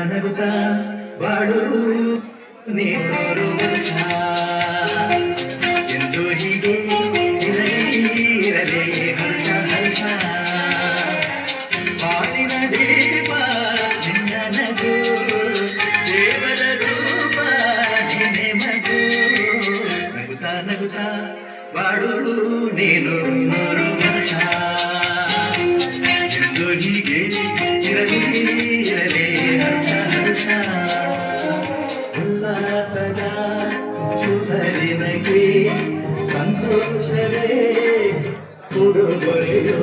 ನಗುತ್ತಾ ಬಾಳು ನೀರು ಎಂದು ಹೀಗೆ ಇರಲಿ ಹರ್ಷ ಹರ್ಷ ಬಾಳಿನ ದೀಪ ನಿನ್ನ ನಗು ದೇವರ ರೂಪ ನಿನ್ನೆ ಮಗು ನಗುತ್ತಾ ಬಾಳು ನೀನು ನೂರು ವರ್ಷ ಎಂದು ಹೀಗೆ ಇರಲಿ ಹರ್ಷ ಹರ್ಷ ಉಲ್ಲಾಸದ ಶುಭರಿನಗೆ ಸಂತೋಷವೇ ಉಡುಗೊರೆಯೋ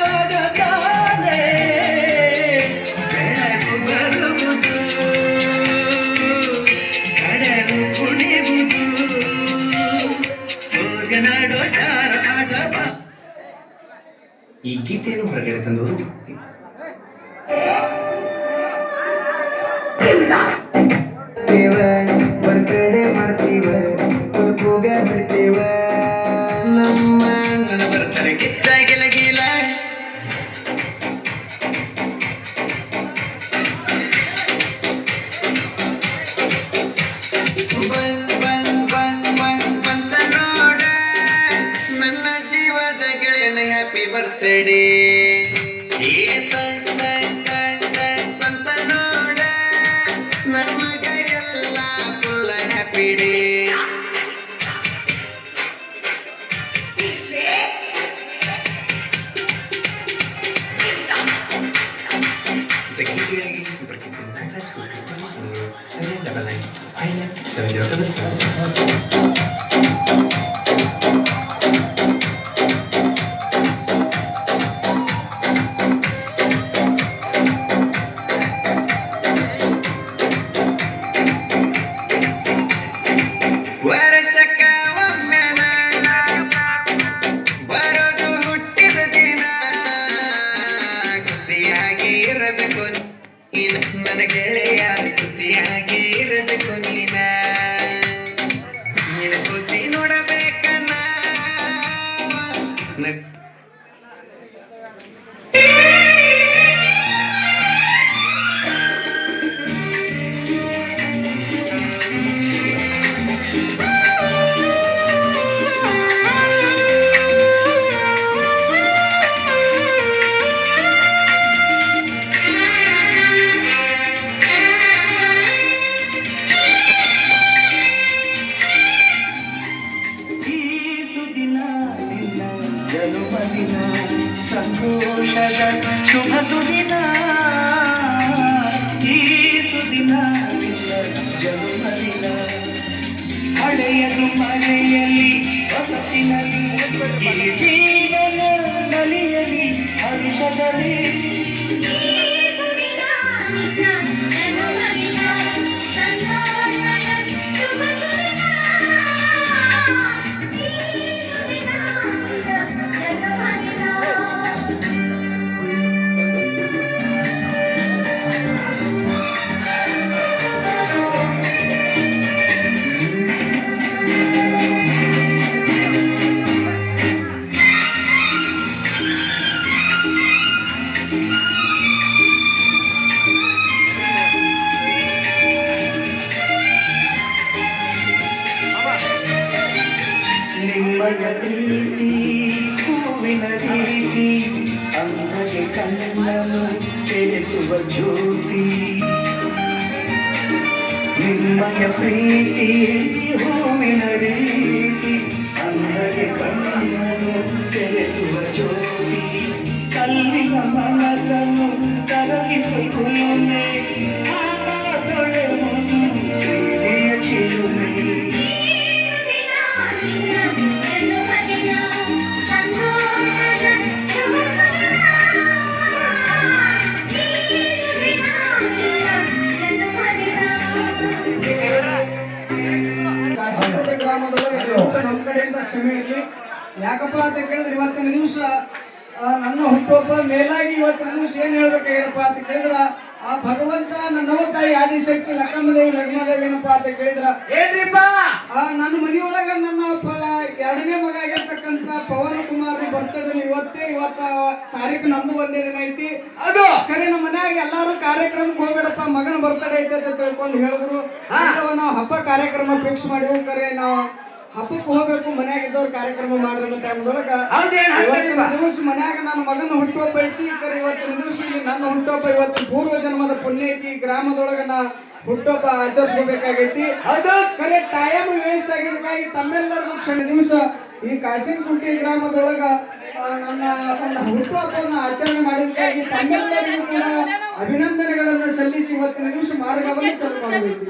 ಚಂದ್ರನಕ್ಕಾಗತಾನೆ ಬೆಳಕು ಬರುವುದು ಕಡಲು ಕುಣಿಯುವುದು ಸೂರ್ಯನಾಡೋ ಚಾರ ಆಟವ. ಈ ಗೀತೆಯನ್ನು ಹೊರಗಡೆ ತಂದವರು ಹೊರಗಡೆ ಮಾಡ್ತೀವ ಕೂಗ ಬಿಡ್ತೀವ ನಮ್ಮ ನನ್ನ ಬರ್ತಾರೆ ಗಿಚ್ಚ ಗಿಲಗಿಲ ಬಂತ ನೋಡ ನನ್ನ ಜೀವದ ಗೆಳೆಯನ ಹ್ಯಾಪಿ ಬರ್ತ್ಡೇ ಬಂತ ನೋಡ ನಮಗ ಎಲ್ಲ ಫುಲ್ಲ ಹ್ಯಾಪಿ ಡೇ. ಬರೋದು ಹುಟ್ಟಿದ ದಿನ ಖುಷಿಯಾಗಿ ಇರಬೇಕು ನನ್ನ ಗೆಳೆಯ ಖುಷಿಯಾಗಿ ಇರಬೇಕು ನೀನ ಖುಷಿ ನೋಡಬೇಕನ್ನ ಜನುಮದಿನ ಸಂತೋಷದ ಶುಭ ಸುದಿನ ಈ ಸುದಿನ ಜನುಮದಿನ ಹಳೆಯದು ಮಳೆಯಲಿ ಹೊಸತಿನಲ್ಲಿ ಈ ಜೀವನ ನಲಿಯಲಿ ಹರುಷದಲ್ಲಿ ಕಣ್ಣನ್ನು ತೆರೆಸುವ ಜ್ಯೋತಿ ನಿಮ್ಮಯ ಪ್ರೀತಿ ಹೂವಿನ ರೀತಿ ಅಂದಗೆ ಕಣ್ಣನ್ನು ತೆರೆಸುವ ಜ್ಯೋತಿ ಕಲ್ಲಿನ ಮನಸ್ಸನ್ನು ಕರಗಿಸುತ್ತಲೇ ಪ್ರೀತಿಯ ಚಿಲುಮೆ ನಮ್ಮ ಕಡೆಯಿಂದ ಕ್ಷಮೆ ಇರಲಿ. ಯಾಕಪ್ಪ ಅಂತ ಕೇಳಿದ್ರೆ ಇವತ್ತಿನ ದಿವಸ ನನ್ನ ಹುಟ್ಟುಹಬ್ಬ ಮೇಲಾಗಿ ಇವತ್ತಿನ ದಿವಸ ಏನ್ ಹೇಳ್ಬೇಕಾಗಿರಪ್ಪ ಅಂತ ಕೇಳಿದ್ರ ಆ ಭಗವಂತ ನನ್ನವ ತಾಯಿ ಆದಿಶಕ್ತಿ ಲಕ್ಕಮ್ಮದೇವಿ ಲಗ್ಮದೇವಿ ಏನಪ್ಪಾ ಅಂತ ಕೇಳಿದ್ರ ಏನ್ರಿಪ್ಪ ನನ್ನ ಮನೆಯೊಳಗ ನನ್ನ ಎರಡನೇ ಮಗ ಆಗಿರ್ತಕ್ಕಂತ ಪವನ್ ಕುಮಾರ್ ಬರ್ತಡೇ ಇವತ್ತ ತಾರೀಕು ನಂದು ಒಂದೇ ದಿನ ಐತಿ. ಅದು ಕರೆ ನಮ್ಮ ಮನ್ಯಾಗ ಎಲ್ಲಾರು ಕಾರ್ಯಕ್ರಮಕ್ಕೆ ಹೋಗ್ಬೇಡಪ್ಪ ಮಗನ ಬರ್ತಡೇ ಐತೆ ಅಂತ ತಿಳ್ಕೊಂಡು ಹೇಳಿದ್ರು. ನಾವು ಹಬ್ಬ ಕಾರ್ಯಕ್ರಮ ಫಿಕ್ಸ್ ಮಾಡಿವು. ಕರೆ ನಾವು ಹಬ್ಬಕ್ಕೆ ಹೋಗ್ಬೇಕು ಮನ್ಯಾಗ ಇದ್ದವ್ರು ಕಾರ್ಯಕ್ರಮ ಮಾಡಿರೋ ಟೈಮ್ದೊಳಗ ಇವತ್ತಿನ ದಿವಸ ಮನ್ಯಾಗ ನನ್ನ ಮಗನ ಹುಟ್ಟುಹಬ್ಬ ಐತಿ. ಕರೆ ಇವತ್ತಿನ ದಿವಸ ಇಲ್ಲಿ ನನ್ನ ಹುಟ್ಟುಹಬ್ಬ ಇವತ್ತು ಪೂರ್ವ ಜನ್ಮದ ಪುಣ್ಯ ಐತಿ. ಗ್ರಾಮದೊಳಗ ನಾ ಹುಟ್ಟುಹಬ್ಬ ಆಚರಿಸ್ಕೋಬೇಕಾಗೈತಿ. ಕರೆ ಟೈಮ್ ವೇಸ್ಟ್ ಆಗಿದ್ದಕ್ಕಾಗಿ ತಮ್ಮೆಲ್ಲರಿಗೂ ಕ್ಷಣ ದಿವಸ ಈ ಕಾಶಿನಕುಂಟಿ ಗ್ರಾಮದೊಳಗ ನನ್ನ ಒಂದು ಹುಟ್ಟುಹಬ್ಬವನ್ನು ಆಚರಣೆ ಮಾಡಿದ್ದಕ್ಕಾಗಿ ತಮ್ಮೆಲ್ಲರಿಗೂ ಕೂಡ ಅಭಿನಂದನೆಗಳನ್ನು ಸಲ್ಲಿಸಿ ಇವತ್ತಿನ ದಿವಸ ಮಾರ್ಗವನ್ನು ಚಾಲೂ ಮಾಡಬೇಕು.